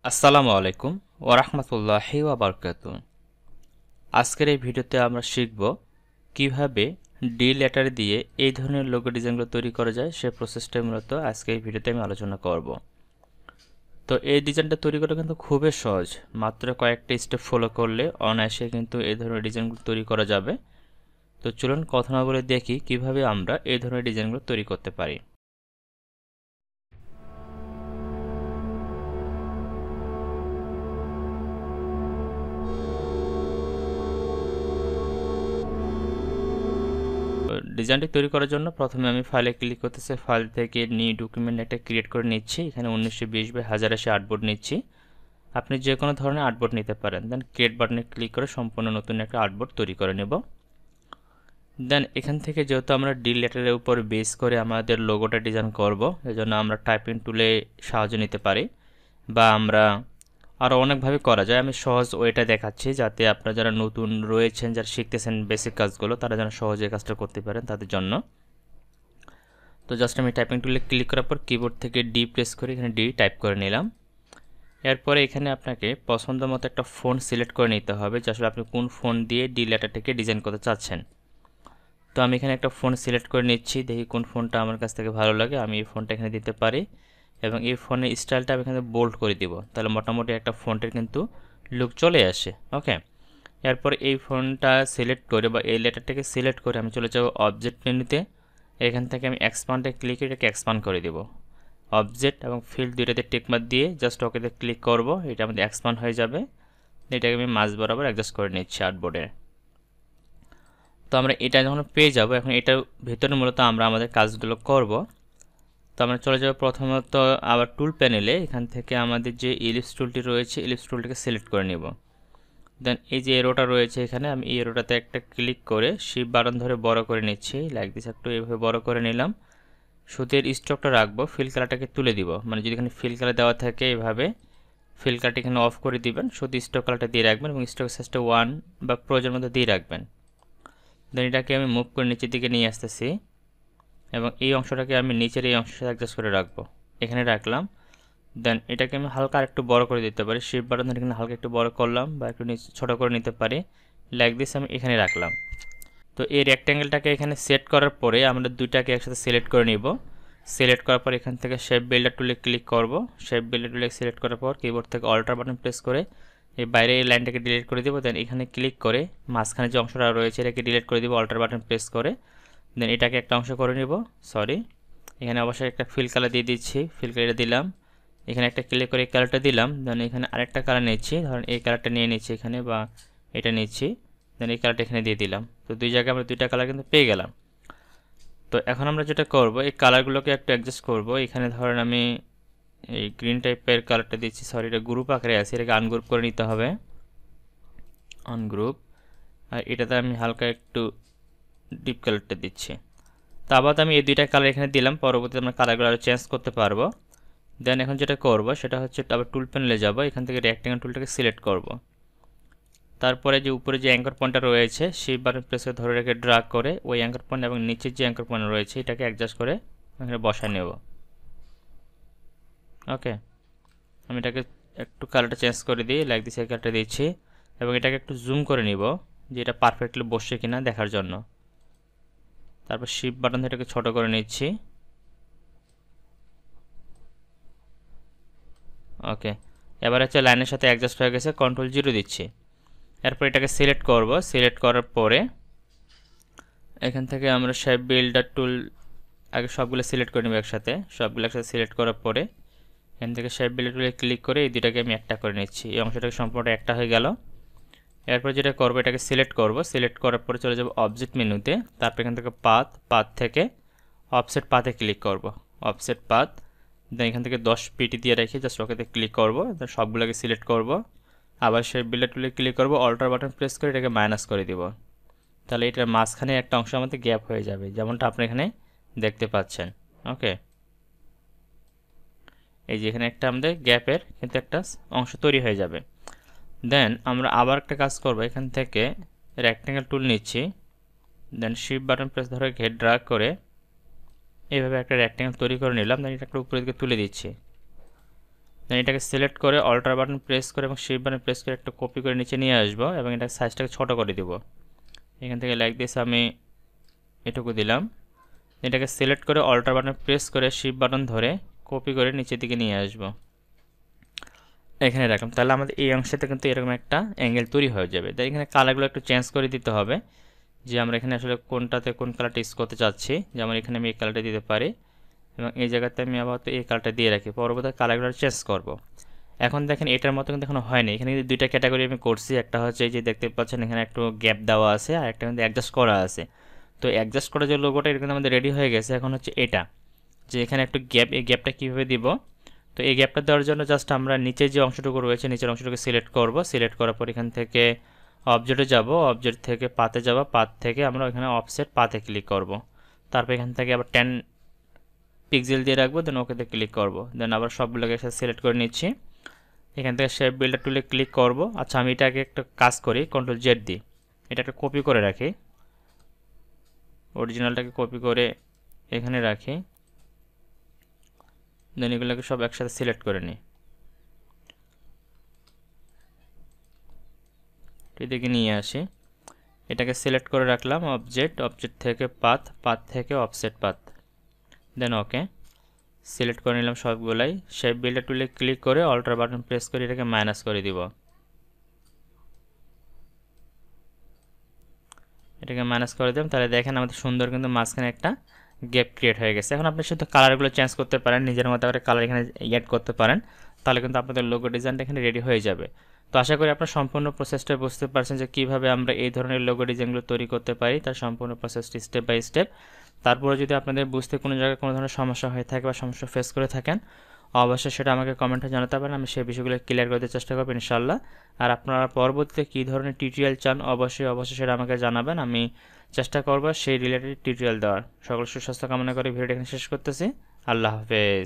আসসালামু আলাইকুম ওয়া রাহমাতুল্লাহি ওয়া বারাকাতুহু। আজকের এই ভিডিওতে আমরা শিখব কিভাবে ডি লেটার দিয়ে এই ধরনের লোগো ডিজাইনগুলো তৈরি করা যায় সেই প্রসেসটাই মূলত আজকে এই ভিডিওতে আমি আলোচনা করব। তো এই ডিজাইনটা তৈরি করা কিন্তু খুবই সহজ, মাত্র কয়েকটা স্টেপ ফলো করলে অনায়াসে কিন্তু এই ধরনের ডিজাইনগুলো তৈরি করা যাবে। তো চলুন কথা না বলে দেখি কিভাবে আমরা এই ধরনের ডিজাইনগুলো তৈরি করতে পারি। ডিজাইনটি তৈরি করার জন্য প্রথমে আমি ফাইলে ক্লিক করতেছি, ফাইল থেকে নিউ ডকুমেন্ট একটা ক্রিয়েট করে নিচ্ছি। এখানে 1920 বাই 1080 আর্টবোর্ড নিচ্ছি। আপনি যে কোনো ধরনের আর্টবোর্ড নিতে পারেন। দেন ক্রিয়েট বাটনে ক্লিক করে সম্পূর্ণ নতুন একটা আর্টবোর্ড তৈরি করে নেব। দেন এখান থেকে যেহেতু আমরা ডি লেটারের উপর বেস করে আমাদের লোগোটা ডিজাইন করব, এজন্য আমরা টাইপিং টুলে সাহায্য নিতে পারি বা আমরা আরও অনেকভাবে করা যায়। আমি সহজ ওয়েটা দেখাচ্ছি যাতে আপনারা যারা নতুন রয়েছেন, যারা শিখতেছেন বেসিক কাজগুলো, তারা যেন সহজে কাজটা করতে পারেন তাদের জন্য। তো জাস্ট আমি টাইপিং টুলে ক্লিক করার পর কিবোর্ড থেকে ডি প্রেস করে এখানে ডি টাইপ করে নিলাম। এরপরে এখানে আপনাকে পছন্দ মতো একটা ফন্ট সিলেক্ট করে নিতে হবে যে আসলে আপনি কোন ফন্ট দিয়ে ডি লেটারটাকে ডিজাইন করতে চাচ্ছেন। তো আমি এখানে একটা ফন্ট সিলেক্ট করে নিচ্ছি, দেখি কোন ফন্টটা আমার কাছ থেকে ভালো লাগে, আমি এই ফন্টটা এখানে দিতে পারি এবং এই ফন্টের স্টাইলটা আমি এখানে বোল্ড করে দিব, তাহলে মোটামুটি একটা ফন্টের কিন্তু লুক চলে আসে। ওকে, এরপর এই ফন্টটা সিলেক্ট করে বা এই লেটারটাকে সিলেক্ট করে আমি চলে যাব অবজেক্ট মেনুতে। এখান থেকে আমি এক্সপান্ডে ক্লিক করে এটাকে এক্সপান্ড করে দেব। অবজেক্ট এবং ফিল দুইটাতে টিকমার্ক দিয়ে জাস্ট ওকেতে ক্লিক করব, এটা আমাদের এক্সপান্ড হয়ে যাবে। এটাকে আমি মাঝ বরাবর অ্যাডজাস্ট করে নিচ্ছি আর্টবোর্ডে। তো আমরা এটা যখন পেয়ে যাব, এখন এটার ভেতরে মূলত আমরা আমাদের কাজগুলো করব। তো আমরা চলে যাব প্রথমত আবার টুল প্যানেলে, এখান থেকে আমাদের যে ইলিপস টুলটি রয়েছে ইলিপস টুলটিকে সিলেক্ট করে নেব। দেন এই যে এরোটা রয়েছে এখানে, আমি এই এরোটাতে একটা ক্লিক করে শিপ বাটন ধরে বড় করে নিচ্ছি, লাইক দিস, একটু এইভাবে বড় করে নিলাম। সুতের স্ট্রোকটা রাখবো, ফিল কালারটাকে তুলে দিব, মানে যদি এখানে ফিল কালার দেওয়া থাকে এভাবে ফিল কালারটা এখানে অফ করে দিবেন, শুধু স্ট্রোক কালারটা দিয়ে রাখবেন এবং স্ট্রোক সাইজটা 1 বা প্রয়োজন মতো দিয়ে রাখবেন। দেন এটাকে আমি মুভ করে নিচের দিকে নিয়ে আসতেছি এবং এই অংশটাকে আমি নিচের এই অংশের সাথে অ্যাডজাস্ট করে রাখবো, এখানে রাখলাম। দেন এটাকে আমি হালকা আরেকটু বড় করে দিতে পারি, শিফট বাটন ধরে এখানে হালকা একটু বড় করলাম বা একটু নিচে ছোটো করে নিতে পারি, লাইক দিস, আমি এখানে রাখলাম। তো এই রেক্ট্যাঙ্গেলটাকে এখানে সেট করার পরে আমরা দুইটাকে একসাথে সিলেক্ট করে নিব। সিলেক্ট করার পর এখান থেকে শেপ বিল্ডার টুলে ক্লিক করব। শেপ বিল্ডার টুলে সিলেক্ট করার পর কিবোর্ড থেকে অল্টার বাটন প্রেস করে এই বাইরে এই লাইনটাকে ডিলিট করে দেবো। দেন এখানে ক্লিক করে মাঝখানে যে অংশটা রয়েছে এটাকে ডিলিট করে দেবো অল্টার বাটন প্রেস করে। দেন এটাকে একটা অংশ করে নিব, সরি, এখানে অবশ্যই একটা ফিল কালার দিয়ে দিচ্ছি, ফিল কালারটা দিলাম, এখানে একটা ক্লিক করে এই কালারটা দিলাম। দেন এখানে আরেকটা কালার নিচ্ছি, ধরেন এই কালারটা নিয়ে নিচ্ছি এখানে বা এটা নিচ্ছি, দেন এই কালারটা এখানে দিয়ে দিলাম। তো দুই জায়গায় আমরা দুইটা কালার কিন্তু পেয়ে গেলাম। তো এখন আমরা যেটা করব, এই কালারগুলোকে একটু অ্যাডজাস্ট করব। এখানে ধরেন আমি এই গ্রিন টাইপের কালারটা দিচ্ছি, সরি এটা গ্রুপ আকারে আছে, এটাকে আনগ্রুপ করে নিতে হবে, আনগ্রুপ। আর এটাতে আমি হালকা একটু ডিপ কালারটা দিচ্ছি। তো আবার আমি এই দুইটা কালার এখানে দিলাম, পরবর্তীতে আমরা কালারগুলো আরও চেঞ্জ করতে পারবো। দেন এখন যেটা করব সেটা হচ্ছে আবার টুল প্যানেলে যাব, এখান থেকে রেক্ট্যাঙ্গেল টুলটাকে সিলেক্ট করব। তারপরে যে উপরে যে অ্যাঙ্কার পয়েন্টটা রয়েছে সেই বাটন প্রেস করে ধরে রেখে ড্র্যাগ করে ওই অ্যাঙ্কার পয়েন্ট এবং নিচের যে অ্যাঙ্কার পয়েন্ট রয়েছে এটাকে অ্যাডজাস্ট করে এখানে বসায় নেব। ওকে, আমি এটাকে একটু কালারটা চেঞ্জ করে দিই, লাইক দিস, এই কালারটা দিচ্ছি এবং এটাকে একটু জুম করে নিব যে এটা পারফেক্টলি বসছে কিনা দেখার জন্য। তারপর শিফট বাটন থেকে এটাকে ছোটো করে নিচ্ছি। ওকে, এবার হচ্ছে লাইনের সাথে অ্যাডজাস্ট হয়ে গেছে, কন্ট্রোল 0 দিচ্ছি। এরপর এটাকে সিলেক্ট করব, সিলেক্ট করার পরে এখান থেকে আমরা শেপ বিল্ডার টুল আগে সবগুলো সিলেক্ট করে নেব একসাথে, সবগুলো একসাথে সিলেক্ট করার পরে এখান থেকে শেপ বিল্ডার টুলে ক্লিক করে এই দুটাকে আমি একটা করে নিচ্ছি, এই অংশটাকে সম্পূর্ণ একটা হয়ে গেল। এরপর যেটা করবো এটাকে সিলেক্ট করব, সিলেক্ট করার পরে চলে যাব অবজেক্ট মেনুতে, তারপর এখান থেকে পাথ, পাথ থেকে অফসেট পাথে ক্লিক করব, অফসেট পাথ। দেন এখান থেকে 10 পিটি দিয়ে রেখে জাস্ট ওকেতে ক্লিক করব, সবগুলোকে সিলেক্ট করব, আবার শেপ বিল্ডার টুলে ক্লিক করব, অল্টার বাটন প্রেস করে এটাকে মাইনাস করে দিব, তাহলে এটার মাঝখানে একটা অংশ আমাদের গ্যাপ হয়ে যাবে, যেমনটা আপনি এখানে দেখতে পাচ্ছেন। ওকে, এই যে এখানে একটা আমাদের গ্যাপের কিন্তু একটা অংশ তৈরি হয়ে যাবে। দেন আমরা আবার একটা কাজ করব, এখান থেকে রেক্ট্যাঙ্গেল টুল নিচ্ছি, দেন শিফট বাটন প্রেস ধরে ঘের ড্র্যাগ করে এইভাবে একটা রেক্ট্যাঙ্গেল তৈরি করে নিলাম। দেন এটা একটা উপরের দিকে তুলে দিচ্ছি। দেন এটাকে সিলেক্ট করে অল্টার বাটন প্রেস করে এবং শিফট বাটন প্রেস করে একটা কপি করে নিচে নিয়ে আসবো এবং এটা সাইজটাকে ছোট করে দিব। এখান থেকে লাইক দিস আমি এটুকু দিলাম। এটাকে সিলেক্ট করে অল্টার বাটন প্রেস করে শিফট বাটন ধরে কপি করে নিচের দিকে নিয়ে আসবো, এখানে রাখলাম। তাহলে আমাদের এই অংশতে কিন্তু এরকম একটা অ্যাঙ্গেল তৈরি হয়ে যাবে। তাই এখানে কালারগুলো একটু চেঞ্জ করে দিতে হবে, যে আমরা এখানে আসলে কোনটাতে কোন কালারটা ইউজ করতে চাচ্ছি। যেমন এখানে আমি এই কালারটা দিতে পারি এবং এই জায়গাতে আমি আপাতত এই কালারটা দিয়ে রাখি, পরবর্তী কালারগুলো চেঞ্জ করব। এখন দেখেন এটার মতো কিন্তু এখনো হয়নি। এখানে কিন্তু দুইটা ক্যাটাগরি আমি করছি, একটা হচ্ছে এই যে দেখতে পাচ্ছেন এখানে একটু গ্যাপ দেওয়া আছে আর একটা কিন্তু অ্যাডজাস্ট করা আছে। তো অ্যাডজাস্ট করা যে লোগোটা এটা কিন্তু আমাদের রেডি হয়ে গেছে। এখন হচ্ছে এটা যে এখানে একটু গ্যাপ, এই গ্যাপটা কীভাবে দিব। তো এই গ্যাপটা দেওয়ার জন্য জাস্ট আমরা নিচে যে অংশটুকু রয়েছে নিচের অংশটুকু সিলেক্ট করব। সিলেক্ট করার পর এখান থেকে অবজেক্টে যাব, অবজেক্ট থেকে পাতে যাব, পাত থেকে আমরা এখানে অফসেট পাতে ক্লিক করব। তারপর এখান থেকে আবার 10 পিক্সেল দিয়ে রাখবো, দেন ওকেতে ক্লিক করব। দেন আবার সবগুলোকে একসাথে সিলেক্ট করে নিচ্ছি। এখান থেকে শেপ বিল্ডার টুলে ক্লিক করব। আচ্ছা আমি এটাকে একটা কাজ করি, কন্ট্রোল জেড দিই, এটা একটা কপি করে রাখি, অরিজিনালটাকে কপি করে এখানে রাখি। দেন এগুলোকে সব একসাথে সিলেক্ট করে নিই, এদিকে নিয়ে আসি। এটাকে সিলেক্ট করে রাখলাম অবজেক্ট, অবজেক্ট থেকে পাথ, পাথ থেকে অফসেট পাথ, দেন ওকে সিলেক্ট করে নিলাম সবগুলাই। শেপ বিল্ডার টুলে ক্লিক করে অল্টার বাটন প্রেস করে এটাকে মাইনাস করে দিব। এটাকে মাইনাস করে দিলাম, তাহলে দেখেন আমাদের সুন্দর কিন্তু মাঝখানে একটা গ্যাপ ক্রিয়েট হয়ে গেছে। এখন আপনি শুধু কালারগুলো চেঞ্জ করতে পারেন, নিজের মতো করে কালার এখানে অ্যাড করতে পারেন, তাহলে কিন্তু আপনাদের লোগো ডিজাইনটা এখানে রেডি হয়ে যাবে। তো আশা করি আপনার সম্পূর্ণ প্রসেসটা বুঝতে পারছেন যে কীভাবে আমরা এই ধরনের লোগো ডিজাইনগুলো তৈরি করতে পারি, তার সম্পূর্ণ প্রসেসটি স্টেপ বাই স্টেপ। তারপরে যদি আপনাদের বুঝতে কোনো জায়গায় কোনো ধরনের সমস্যা হয়ে থাকে বা সমস্যা ফেস করে থাকেন, অবশ্যই সেটা আমাকে কমেন্টে জানাতে পারেন, আমি সেই বিষয়গুলো ক্লিয়ার করতে চেষ্টা করবো ইনশাল্লাহ। আর আপনারা পরবর্তীতে কী ধরনের টিউটোরিয়াল চান অবশ্যই সেটা আমাকে জানাবেন, আমি চেষ্টা করবো সেই রিলেটেড টিউটোরিয়াল দেওয়ার। সকল সুস্বাস্থ্য কামনা করে ভিডিওটা এখানে শেষ করতেছি। আল্লাহ হাফেজ।